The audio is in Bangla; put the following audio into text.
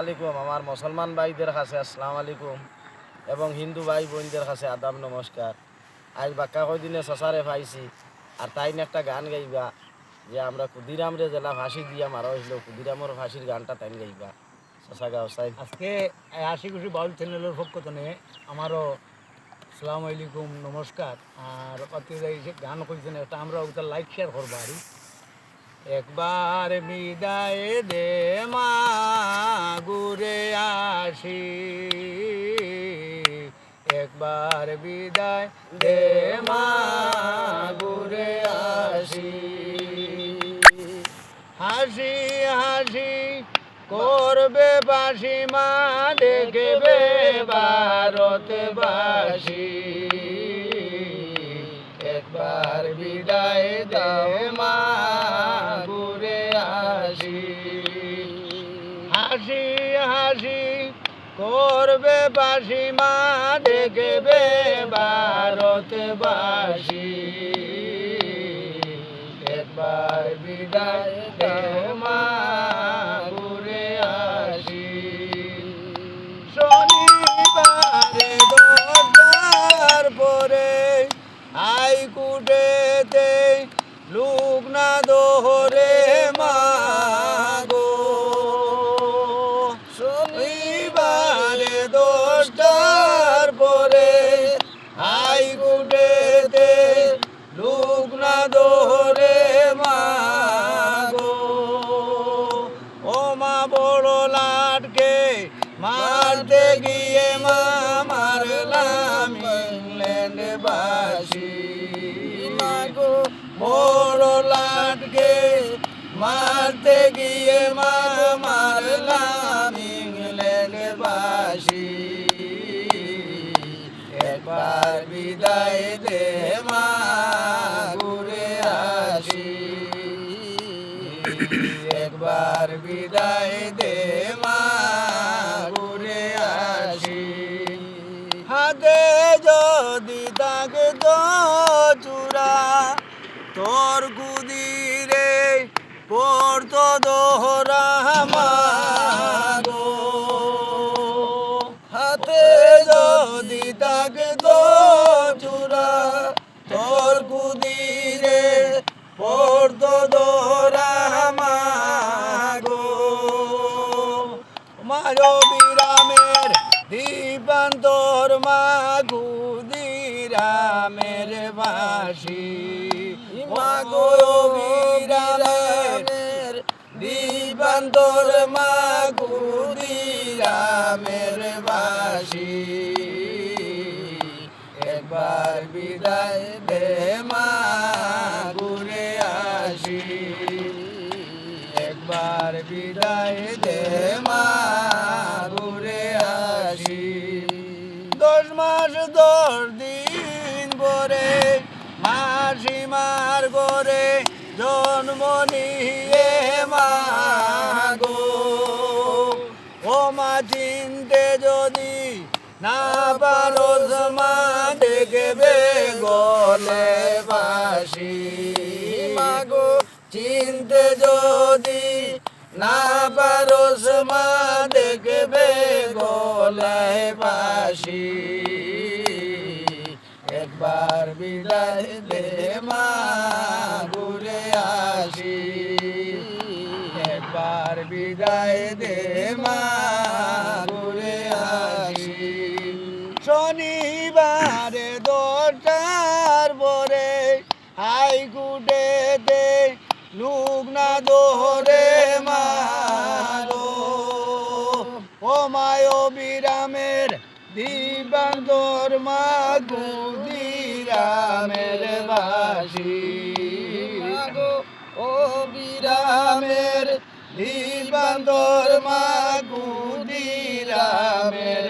আলাইকুম আমার মুসলমান ভাইদের কাছে আসসালামু আলাইকুম এবং হিন্দু ভাই বোনদের কাছে আদাব নমস্কার। আজ বাক্কা কয়দিনে সসারে পাইছি আর তাই একটা গান গাইবা যে আমরা ক্ষুদিরামরে জেলা ফাঁসি দিয়া মারা হয়েছিল, ক্ষুদিরামর ফাঁসির গানটা তাই গাইবা সসা গাও সাইড। আজকে আশি খুশি বাউল চ্যানেলের পক্ষ থেকে আমারও আসসালামু আলাইকুম নমস্কার। আর গান করছেন একটা আমরা ওটা লাইক শেয়ার করবো আর একবার বিদায় দে মা ঘুরে আসি, একবার বিদায় দে মা ঘুরে আসি, হাসি হাসি করবে বাসি মা দেখবে ভারতবাসী, একবার বিদায় দে মা ঘুরে আসি, হাসি হাসি করবে বাসি মা দেখবে ভারতবাসী, একবার বিদায় দে মা ঘুরে আসি। শনিবারে 10টার পরে হাইকোর্টেতে লোক না দোহরে মা গো, শনিবারে 10টার পরে হাইকোর্টেতে লোক না দোহরে মা গো, ও মা বড় লাটকে মারতে গিয়ে মা মারলাম ইংল্যান্ড বাসী, মা গো বড় লাটকে মারতে গিয়ে মা মারলাম ইংল্যান্ড বাসী, একবার বিদায় দে মা ঘুরে আসি, একবার বিদায় দে মা ঘুরে আসি, হাতে যদি থাকে তো চূড়া তোর কুদিরে পড়তো দোহরা মা গো, হাতে যদি থাকে তো চূড়া তোর কুদিরে পড়তো দোহরা মা গো, মারো বিরামের দীপান্তর মা ক্ষুদিরামের বাসি, মা গো বিরামের দীপান্তর মা ক্ষুদিরামের বাসি, একবার বিদায় দে মা ঘুরে আসি, একবার বিদায় দে মা ঘুরে আসি। 10 মাস 10 দিন পরে মাসিমার ঘরে জন্ম নিয়ে মা গো, ও মা চিনতে যদি না পারো মা দেখবে গলে বাসি, মা গো চিনতে যদি না পারো মা দেখবে গলে বাসি, একবার বিদায় দে মা ঘুরে আসি, একবার বিদায় দে মা ঘুরে আসি, শনিবারে 10টার পরে হাইকোর্টেতে লোক না দোহরে মা গো, ও মায় বিরামের দীপান্তর মা ক্ষুদিরামের বাসি, ও বিরামের দীপান্তর মা ক্ষুদিরামের